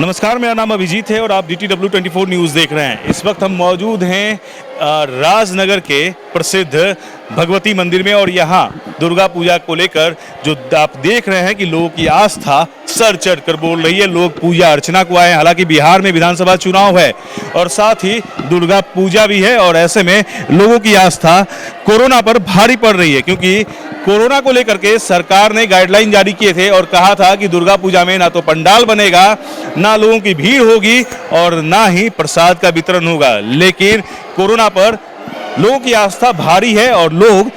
नमस्कार, मेरा नाम अभिजीत है और आप DTW24 न्यूज़ देख रहे हैं। इस वक्त हम मौजूद हैं राजनगर के प्रसिद्ध भगवती मंदिर में और यहाँ दुर्गा पूजा को लेकर जो आप देख रहे हैं कि लोगों की आस्था सर चढ़ कर बोल रही है। लोग पूजा अर्चना को आए हैं। हालांकि बिहार में विधानसभा चुनाव है और साथ ही दुर्गा पूजा भी है और ऐसे में लोगों की आस्था कोरोना पर भारी पड़ रही है, क्योंकि कोरोना को लेकर के सरकार ने गाइडलाइन जारी किए थे और कहा था कि दुर्गा पूजा में ना तो पंडाल बनेगा, ना लोगों की भीड़ होगी और ना ही प्रसाद का वितरण होगा। लेकिन कोरोना पर लोगों की आस्था भारी है और लोग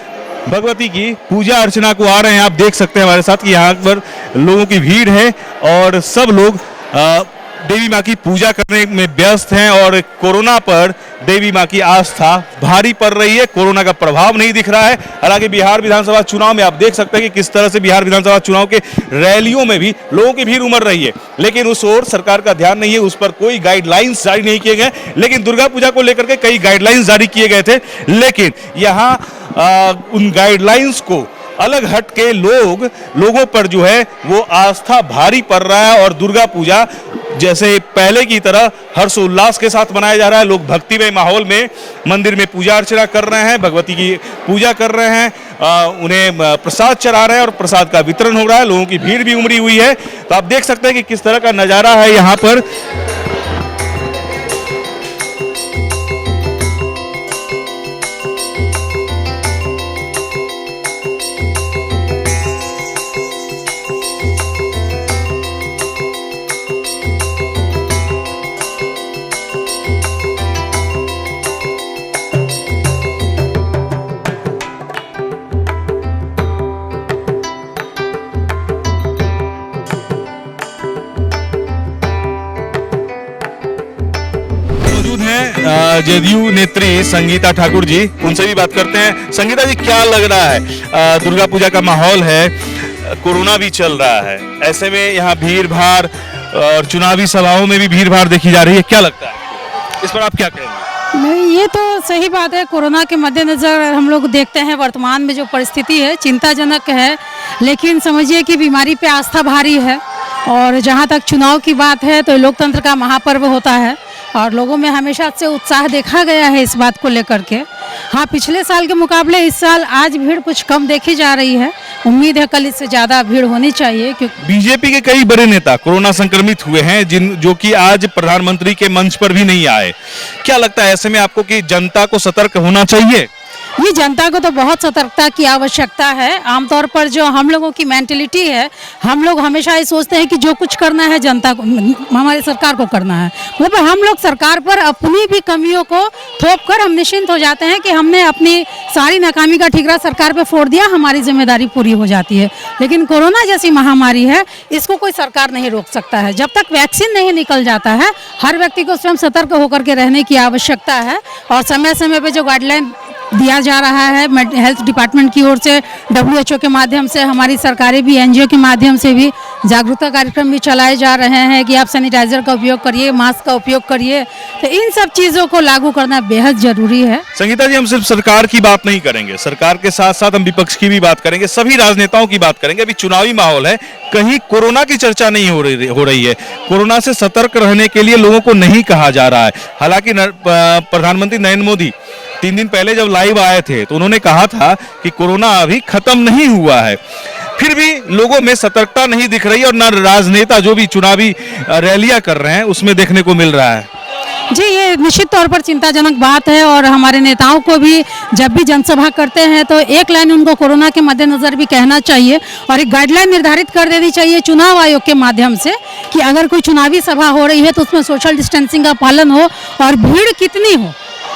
भगवती की पूजा अर्चना को आ रहे हैं। आप देख सकते हैं हमारे साथ कि यहाँ पर लोगों की भीड़ है और सब लोग देवी माँ की पूजा करने में व्यस्त हैं और कोरोना पर देवी माँ की आस्था भारी पड़ रही है। कोरोना का प्रभाव नहीं दिख रहा है। हालांकि बिहार विधानसभा चुनाव में आप देख सकते हैं कि किस तरह से बिहार विधानसभा चुनाव के रैलियों में भी लोगों की भीड़ उमड़ रही है, लेकिन उस ओर सरकार का ध्यान नहीं है। उस पर कोई गाइडलाइंस जारी नहीं किए गए, लेकिन दुर्गा पूजा को लेकर के कई गाइडलाइंस जारी किए गए थे। लेकिन यहाँ उन गाइडलाइंस को अलग हट के लोगों पर जो है वो आस्था भारी पड़ रहा है और दुर्गा पूजा जैसे पहले की तरह हर्षोल्लास के साथ मनाया जा रहा है। लोग भक्तिमय माहौल में मंदिर में पूजा अर्चना कर रहे हैं, भगवती की पूजा कर रहे हैं, उन्हें प्रसाद चढ़ा रहे हैं और प्रसाद का वितरण हो रहा है। लोगों की भीड़ भी उमड़ी हुई है। तो आप देख सकते हैं कि किस तरह का नज़ारा है यहाँ पर। जदयू नेत्री संगीता ठाकुर जी, उनसे भी बात करते हैं। संगीता जी, क्या लग रहा है? दुर्गा पूजा का माहौल है, कोरोना भी चल रहा है, ऐसे में यहाँ भीड़ भाड़ और चुनावी सभाओं में भी भीड़ भाड़ देखी जा रही है, क्या लगता है इस पर आप क्या कहेंगे? नहीं, ये तो सही बात है। कोरोना के मद्देनजर हम लोग देखते हैं वर्तमान में जो परिस्थिति है चिंताजनक है, लेकिन समझिए कि बीमारी पे आस्था भारी है। और जहाँ तक चुनाव की बात है तो लोकतंत्र का महापर्व होता है और लोगों में हमेशा से उत्साह देखा गया है इस बात को लेकर के। हाँ, पिछले साल के मुकाबले इस साल आज भीड़ कुछ कम देखी जा रही है। उम्मीद है कल इससे ज़्यादा भीड़ होनी चाहिए, क्योंकि बीजेपी के कई बड़े नेता कोरोना संक्रमित हुए हैं जो कि आज प्रधानमंत्री के मंच पर भी नहीं आए। क्या लगता है ऐसे में आपको कि जनता को सतर्क होना चाहिए? ये जनता को तो बहुत सतर्कता की आवश्यकता है। आमतौर पर जो हम लोगों की मेंटलिटी है, हम लोग हमेशा ये सोचते हैं कि जो कुछ करना है जनता को, हमारी सरकार को करना है। मतलब हम लोग सरकार पर अपनी भी कमियों को थोप कर हम निश्चिंत हो जाते हैं कि हमने अपनी सारी नाकामी का ठिकरा सरकार पर फोड़ दिया, हमारी जिम्मेदारी पूरी हो जाती है। लेकिन कोरोना जैसी महामारी है, इसको कोई सरकार नहीं रोक सकता है। जब तक वैक्सीन नहीं निकल जाता है, हर व्यक्ति को स्वयं सतर्क होकर के रहने की आवश्यकता है। और समय समय पर जो गाइडलाइन दिया जा रहा है हेल्थ डिपार्टमेंट की ओर से, WHO के माध्यम से, हमारी सरकारी भी NGO के माध्यम से भी जागरूकता कार्यक्रम भी चलाए जा रहे हैं कि आप सैनिटाइजर का उपयोग करिए, मास्क का उपयोग करिए। तो इन सब चीज़ों को लागू करना बेहद जरूरी है। संगीता जी, हम सिर्फ सरकार की बात नहीं करेंगे, सरकार के साथ साथ हम विपक्ष की भी बात करेंगे, सभी राजनेताओं की बात करेंगे। अभी चुनावी माहौल है, कहीं कोरोना की चर्चा नहीं हो रही है। कोरोना से सतर्क रहने के लिए लोगों को नहीं कहा जा रहा है। हालांकि प्रधानमंत्री नरेंद्र मोदी 3 दिन पहले जब लाइव आए थे तो उन्होंने कहा था कि कोरोना अभी खत्म नहीं हुआ है, फिर भी लोगों में सतर्कता नहीं दिख रही और न राजनेता जो भी चुनावी रैलियां कर रहे हैं उसमें देखने को मिल रहा है। जी, ये निश्चित तौर पर चिंताजनक बात है और हमारे नेताओं को भी जब भी जनसभा करते हैं तो एक लाइन उनको कोरोना के मद्देनजर भी कहना चाहिए और एक गाइडलाइन निर्धारित कर देनी चाहिए चुनाव आयोग के माध्यम से कि अगर कोई चुनावी सभा हो रही है तो उसमें सोशल डिस्टेंसिंग का पालन हो और भीड़ कितनी हो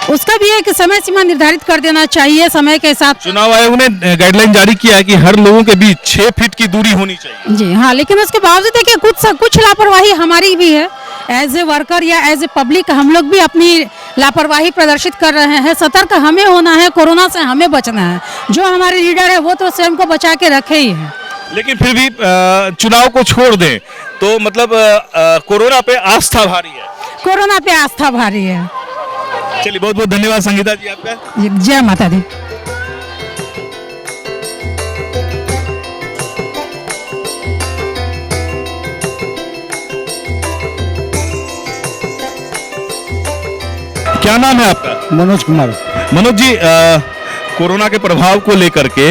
उसका भी एक समय सीमा निर्धारित कर देना चाहिए समय के साथ। चुनाव आयोग ने गाइडलाइन जारी किया है कि हर लोगों के बीच 6 फीट की दूरी होनी चाहिए। जी हाँ, लेकिन उसके बावजूद देखिए कुछ लापरवाही हमारी भी है। एज ए वर्कर या एज ए पब्लिक हम लोग भी अपनी लापरवाही प्रदर्शित कर रहे हैं। सतर्क हमें होना है, कोरोना से हमें बचना है। जो हमारे लीडर है वो तो स्वयं को बचा के रखे ही है, लेकिन फिर भी चुनाव को छोड़ दें तो मतलब कोरोना पे आस्था भारी है। कोरोना पे आस्था भारी है। चलिए, बहुत बहुत धन्यवाद संगीता जी आपका। जय माता दी। क्या नाम है आपका? मनोज कुमार। मनोज जी, कोरोना के प्रभाव को लेकर के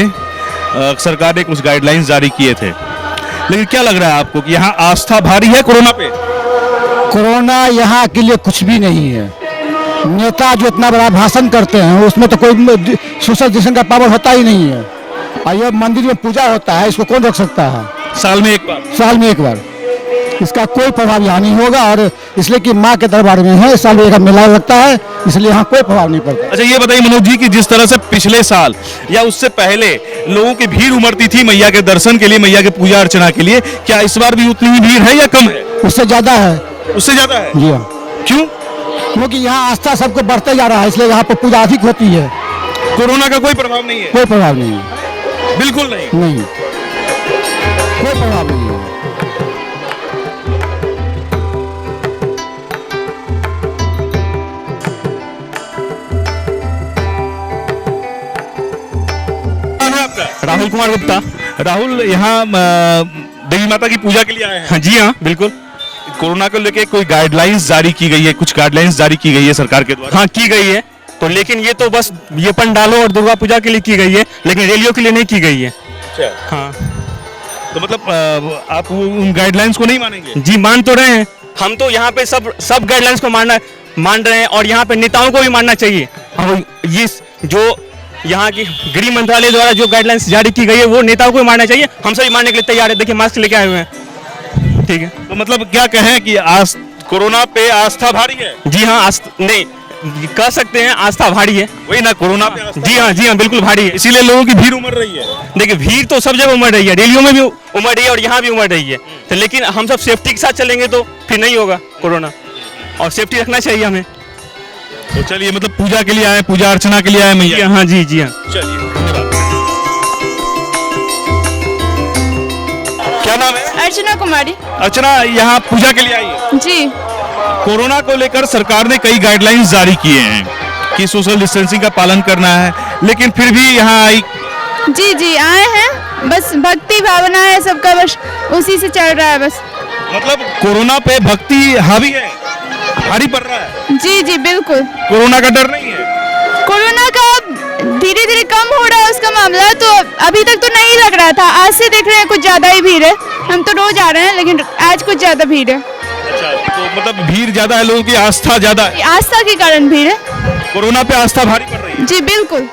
सरकार ने कुछ गाइडलाइंस जारी किए थे, लेकिन क्या लग रहा है आपको कि यहाँ आस्था भारी है कोरोना पे? कोरोना यहाँ के लिए कुछ भी नहीं है। नेता जो इतना बड़ा भाषण करते हैं उसमें तो कोई सोशल डिस्टेंस का पावर होता ही नहीं है। और ये मंदिर में पूजा होता है, इसको कौन रोक सकता है? साल में एक बार। साल में एक बार। इसका कोई प्रभाव यहाँ नहीं होगा, और इसलिए कि माँ के दरबार में है, इस साल एक मेला लगता है, इसलिए यहाँ कोई प्रभाव नहीं पड़ता। अच्छा, ये बताइए मनोज जी कि जिस तरह से पिछले साल या उससे पहले लोगों की भीड़ उमड़ती थी मैया के दर्शन के लिए, मैया के पूजा अर्चना के लिए, क्या इस बार भी उतनी ही भीड़ है या कम है? उससे ज्यादा है। उससे ज्यादा है? जी हाँ। क्यों? क्योंकि यहाँ आस्था सबको बढ़ते जा रहा है, इसलिए यहाँ पर पूजा अधिक होती है। कोरोना का कोई प्रभाव नहीं है? कोई प्रभाव नहीं है। बिल्कुल नहीं। नहीं, कोई प्रभाव नहीं है। नाम है आपका? राहुल कुमार गुप्ता। राहुल, यहाँ देवी माता की पूजा के लिए आए हैं? हाँ जी हाँ बिल्कुल। कोरोना को लेके कोई गाइडलाइंस जारी की गई है, कुछ गाइडलाइंस जारी की गई है सरकार के द्वारा? हाँ की गई है, तो लेकिन ये तो बस ये पंडालों और दुर्गा पूजा के लिए की गई है, लेकिन रैलियों के लिए नहीं की गई है। अच्छा। हाँ तो मतलब आप उन गाइडलाइंस को नहीं मानेंगे? जी, मान तो रहे हैं हम, तो यहाँ पे सब गाइडलाइंस को मान रहे हैं, और यहाँ पे नेताओं को भी मानना चाहिए। और ये जो यहाँ की गृह मंत्रालय द्वारा जो गाइडलाइंस जारी की गई है वो नेताओं को भी मानना चाहिए। हम सभी मानने के लिए तैयार है, देखिए मास्क लेके आए हुए हैं। ठीक है, तो मतलब क्या कहें कि कोरोना पे आस्था भारी है? जी हाँ, नहीं कह सकते हैं आस्था भारी है। वही ना, कोरोना पे आस्था। जी हाँ बिल्कुल भारी है। इसीलिए लोगों की भीड़ उमड़ रही है। देखिए भीड़ तो सब जगह उमड़ रही है, रैलियों में भी उमड़ रही है और यहाँ भी उमड़ रही है, तो लेकिन हम सब सेफ्टी के साथ चलेंगे तो फिर नहीं होगा कोरोना, और सेफ्टी रखना चाहिए हमें। तो चलिए, मतलब पूजा के लिए आए, पूजा अर्चना के लिए आए मैया? हाँ जी हाँ। चलिए, धन्यवाद। क्या नाम है? अर्चना कुमारी। अर्चना, यहाँ पूजा के लिए आई है? जी। कोरोना को लेकर सरकार ने कई गाइडलाइंस जारी किए हैं कि सोशल डिस्टेंसिंग का पालन करना है, लेकिन फिर भी यहाँ आई? जी आए हैं, बस भक्ति भावना है सबका, बस उसी से चल रहा है बस। मतलब कोरोना पे भक्ति हावी है, भारी पड़ रहा है? जी बिल्कुल। कोरोना का डर नहीं है? कोरोना का धीरे धीरे कम हो रहा है उसका मामला, तो अभी तक तो नहीं लग रहा था, आज से देख रहे हैं कुछ ज्यादा ही भीड़ है। हम तो रोज आ रहे हैं, लेकिन आज कुछ ज्यादा भीड़ है। अच्छा, तो मतलब भीड़ ज्यादा है, लोगों की आस्था ज्यादा है? आस्था के कारण भीड़ है। कोरोना पे आस्था भारी पड़ रही है? जी बिल्कुल।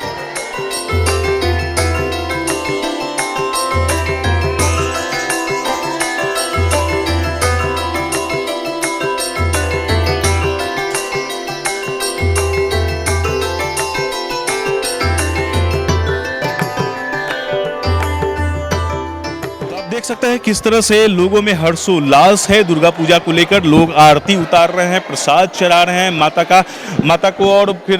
देख सकते हैं किस तरह से लोगों में हर्षोल्लास है। दुर्गा पूजा को लेकर लोग आरती उतार रहे हैं, प्रसाद चढ़ा रहे हैं माता को, और फिर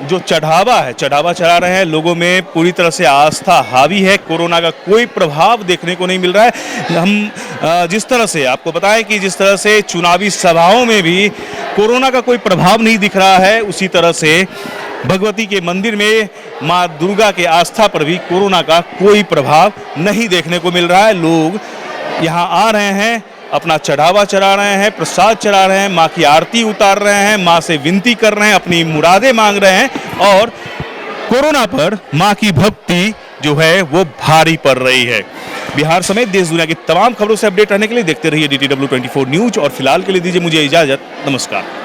जो चढ़ावा चढ़ा रहे हैं। लोगों में पूरी तरह से आस्था हावी है। कोरोना का कोई प्रभाव देखने को नहीं मिल रहा है। हम जिस तरह से आपको बताएं कि जिस तरह से चुनावी सभाओं में भी कोरोना का कोई प्रभाव नहीं दिख रहा है, उसी तरह से भगवती के मंदिर में मां दुर्गा के आस्था पर भी कोरोना का कोई प्रभाव नहीं देखने को मिल रहा है। लोग यहां आ रहे हैं, अपना चढ़ावा चढ़ा रहे हैं, प्रसाद चढ़ा रहे हैं, मां की आरती उतार रहे हैं, मां से विनती कर रहे हैं, अपनी मुरादें मांग रहे हैं, और कोरोना पर मां की भक्ति जो है वो भारी पड़ रही है। बिहार समेत देश दुनिया की तमाम खबरों से अपडेट रहने के लिए देखते रहिए DTW 24 न्यूज, और फिलहाल के लिए दीजिए मुझे इजाजत। नमस्कार।